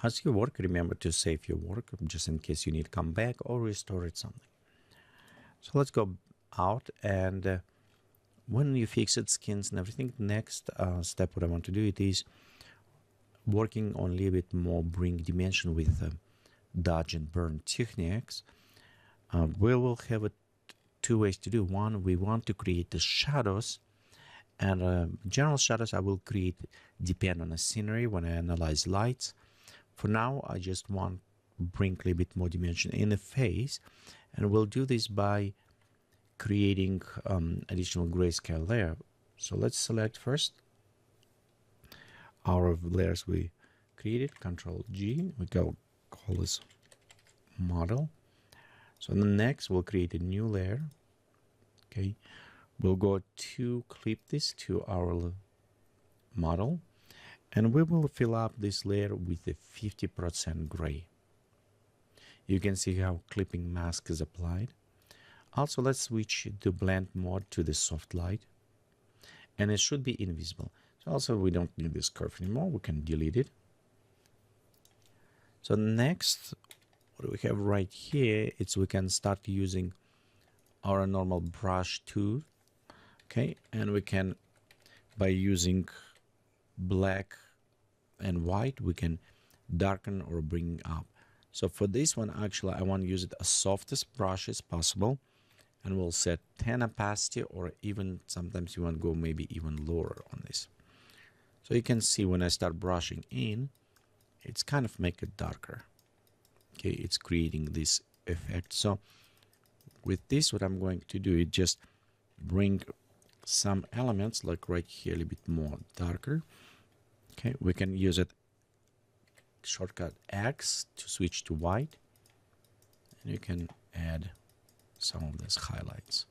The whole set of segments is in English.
As you work, remember to save your work just in case you need to come back or restore it something. So let's go out, and when you fix it, skins and everything, next step what I want to do it is working on a little bit more bring dimension with dodge and burn techniques. We will have two ways to do. One, we want to create the shadows, and general shadows I will create depend on the scenery when I analyze lights. For now, I just want to bring a little bit more dimension in the face, and we'll do this by creating additional grayscale layer. So let's select first our layers we created, Control G, we go call this model. So the next we'll create a new layer. Okay, we'll go to clip this to our model, and we will fill up this layer with a 50% gray. You can see how clipping mask is applied. Also, let's switch the blend mode to the soft light, and it should be invisible. So also, we don't need this curve anymore. We can delete it. So next, what we have right here is we can start using our normal brush tool. Okay, and we can, by using black and white, we can darken or bring up. So for this one, actually, I want to use it as softest brush as possible, and we'll set 10 opacity, or even sometimes you want to go maybe even lower on this. So you can see when I start brushing in, it's kind of make it darker. Okay, it's creating this effect. So with this, what I'm going to do is just bring some elements like right here a little bit more darker. Okay, we can use it shortcut X to switch to white, and you can add some of these highlights.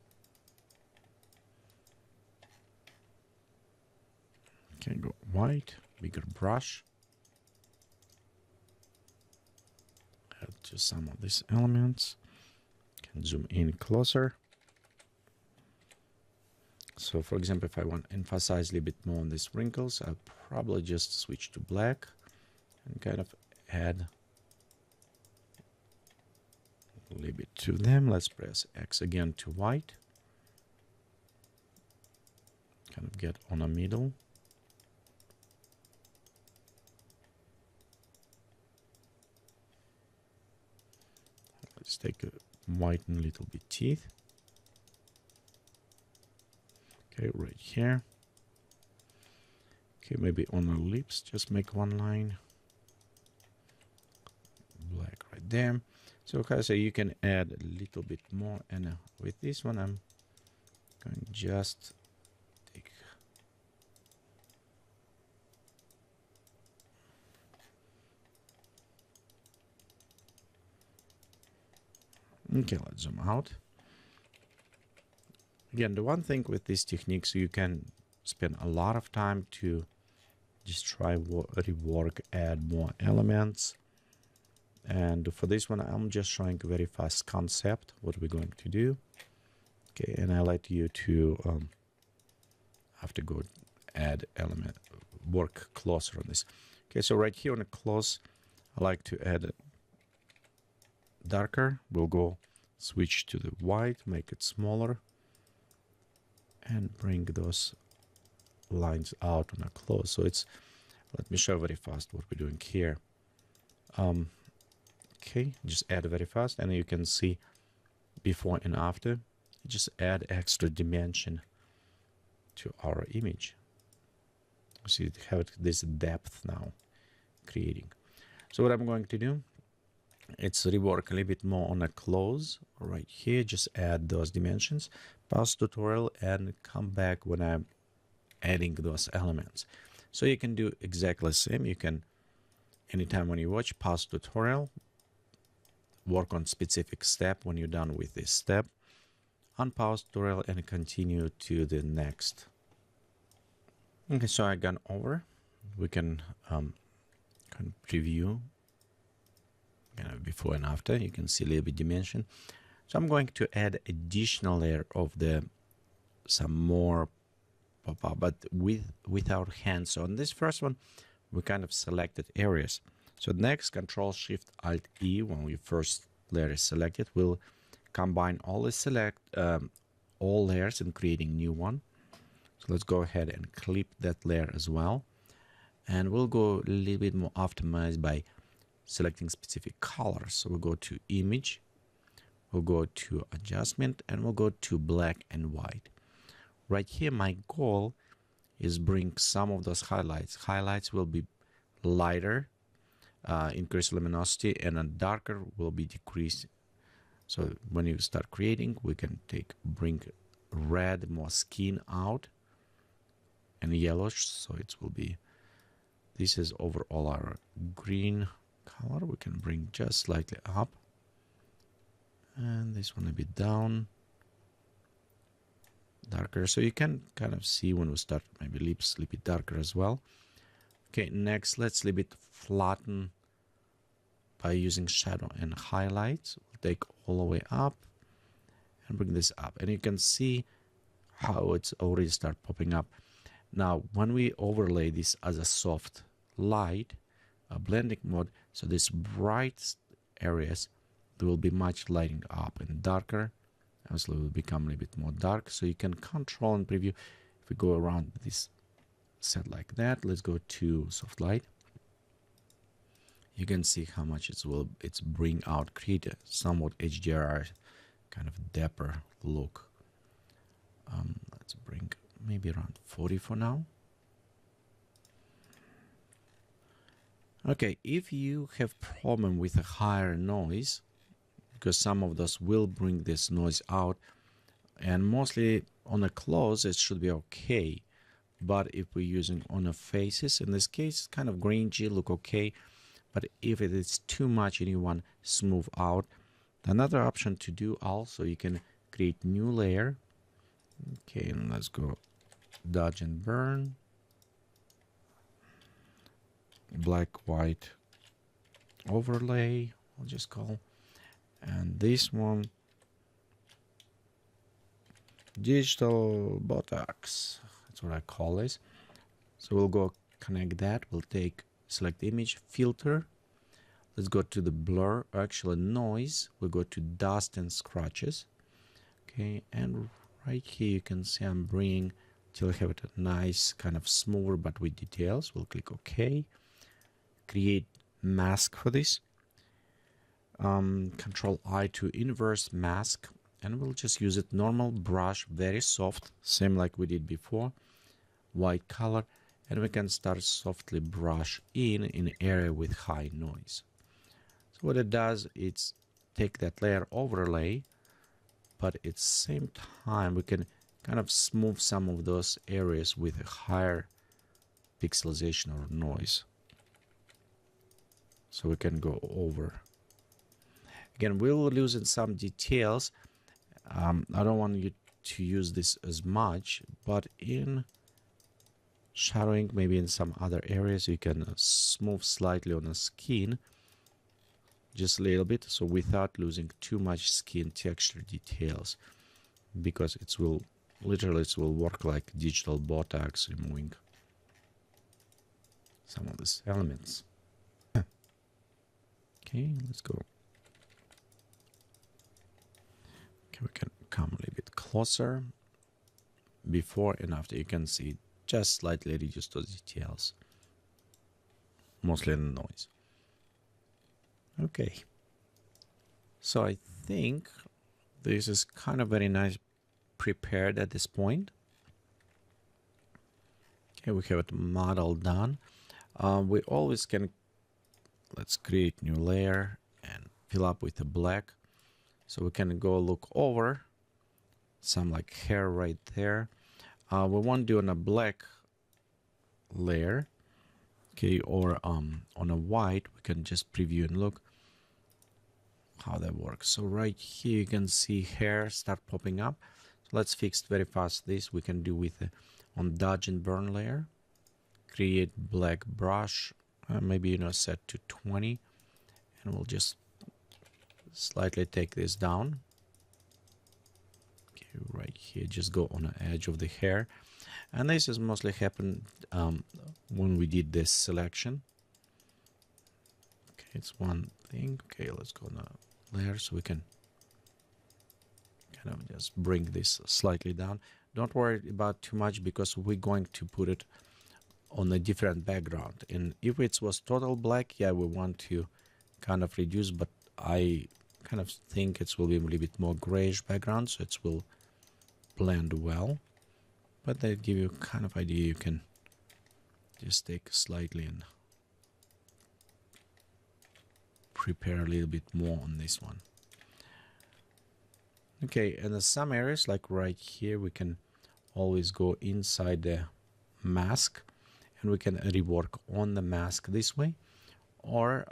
Okay, go white, bigger brush, add to some of these elements. Can zoom in closer. So for example, if I want to emphasize a little bit more on these wrinkles, I'll probably just switch to black and kind of add a little bit to them. Let's press X again to white. Kind of get on a middle. Let's take a whiten a little bit teeth. Okay, right here. Okay, maybe on the lips, just make one line. Black right there. So okay, so you can add a little bit more, and with this one I'm going just take okay, let's zoom out. Again, the one thing with these techniques, you can spend a lot of time to just try rework, add more elements. And for this one, I'm just showing a very fast concept, what we're going to do. Okay, and I like you to have to go add element, work closer on this. Okay, so right here on the close, I like to add darker. We'll go switch to the white, make it smaller, and bring those lines out on a close. So it's, let me show very fast what we're doing here. Okay, just add very fast, and you can see before and after. Just add extra dimension to our image. See, it have this depth now creating. So what I'm going to do, it's rework a little bit more on a close right here. Just add those dimensions, pause tutorial, and come back when I'm adding those elements. So you can do exactly the same. You can, anytime when you watch, pause tutorial, work on specific step. When you're done with this step, unpause tutorial and continue to the next. Okay, so I gone over. We can kind of preview before and after. You can see a little bit dimension. So I'm going to add additional layer of some more pop-up, but with our hands. So on this first one, we kind of selected areas. So next, Control Shift Alt E, when we first layer is selected, will combine all the all layers and creating new one. So let's go ahead and clip that layer as well. And we'll go a little bit more optimized by selecting specific colors. So we'll go to Image, we'll go to Adjustment, and we'll go to Black and White. Right here, my goal is bring some of those highlights. Highlights will be lighter, increase luminosity, and a darker will be decreased. So when you start creating, we can bring red, more skin out, and yellowish. So it will be, this is overall our green color. We can bring just slightly up, and this one a bit down, darker. So you can kind of see when we start, maybe lips a little bit darker as well. Okay, next let's a little bit flatten by using shadow and highlights. We'll take all the way up and bring this up, and you can see how it's already start popping up. Now when we overlay this as a soft light, a blending mode, so these bright areas, they will be much lighting up, and darker obviously will become a little bit more dark. So you can control and preview. If we go around this set like that, let's go to soft light. You can see how much it's bring out, create a somewhat HDR kind of dapper look. Let's bring maybe around 40 for now. Okay, if you have problem with a higher noise, because some of those will bring this noise out, and mostly on a close it should be okay, but if we're using on a faces, in this case it's kind of grungy, look okay. But if it is too much and you want smooth out, another option to do also, you can create new layer. Okay, and let's go dodge and burn, black white overlay, I'll just call, and this one digital botox, that's what I call this. So we'll go connect that, we'll select image, filter, let's go to the blur, actually noise, we'll go to dust and scratches. Okay, and right here you can see I'm bringing till I have it a nice kind of smoother but with details. We'll click OK, create mask for this, Control I to inverse mask, and we'll just use it normal brush, very soft, same like we did before, white color, and we can start softly brush in area with high noise. So what it does, it's take that layer overlay, but at the same time we can kind of smooth some of those areas with a higher pixelization or noise. So we can go over. Again, we will lose in some details. I don't want you to use this as much, but in shadowing, maybe in some other areas, you can smooth slightly on the skin, just a little bit, so without losing too much skin texture details, because it will work like digital botox, removing some of these elements. Okay, let's go. Okay, we can come a little bit closer. Before and after, you can see just slightly reduce those details, mostly in the noise. Okay, so I think this is kind of very nice prepared at this point. Okay, we have a model done. We always can, let's create new layer and fill up with the black, so we can go look over some like hair right there. We want to do on a black layer, okay, or on a white. We can just preview and look how that works. So right here you can see hair start popping up. So let's fix very fast this. We can do with on dodge and burn layer, create black brush, maybe set to 20, and we'll just slightly take this down. Okay, right here, just go on the edge of the hair, and this is mostly happened when we did this selection. It's one thing. Okay, let's go now layer so we can kind of just bring this slightly down. Don't worry about too much because we're going to put it on a different background. And if it was total black, yeah, we want to kind of reduce, but I kind of think it will be a little bit more grayish background, so it will blend well. But they give you kind of idea. You can just take slightly and prepare a little bit more on this one. Okay, and in some areas like right here, we can always go inside the mask and we can rework on the mask this way, or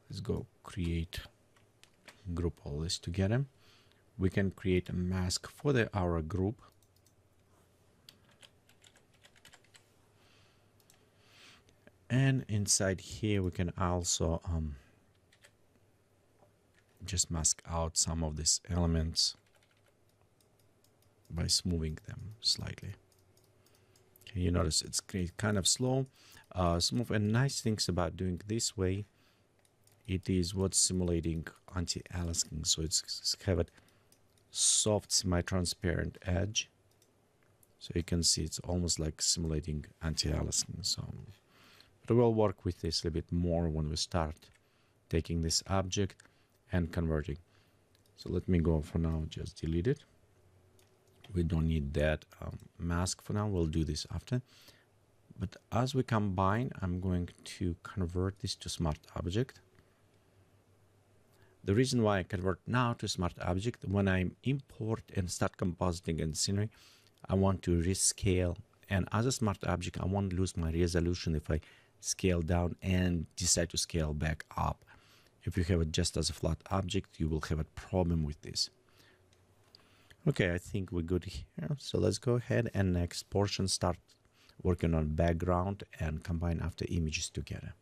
let's go create, group all this together. We can create a mask for our group. And inside here, we can also just mask out some of these elements by smoothing them slightly. Okay, you notice it's kind of slow, smooth, and nice things about doing this way, it is what's simulating anti-aliasing, so it's have a soft semi-transparent edge, so you can see it's almost like simulating anti-aliasing. So but we'll work with this a little bit more when we start taking this object and converting. So let me go for now, just delete it. We don't need that mask for now. We'll do this after. But as we combine, I'm going to convert this to smart object. The reason why I convert now to smart object, when I import and start compositing in scenery, I want to rescale. And as a smart object, I won't lose my resolution if I scale down and decide to scale back up. If you have it just as a flat object, you will have a problem with this. Okay, I think we're good here. So let's go ahead and next portion start working on background and combine after images together.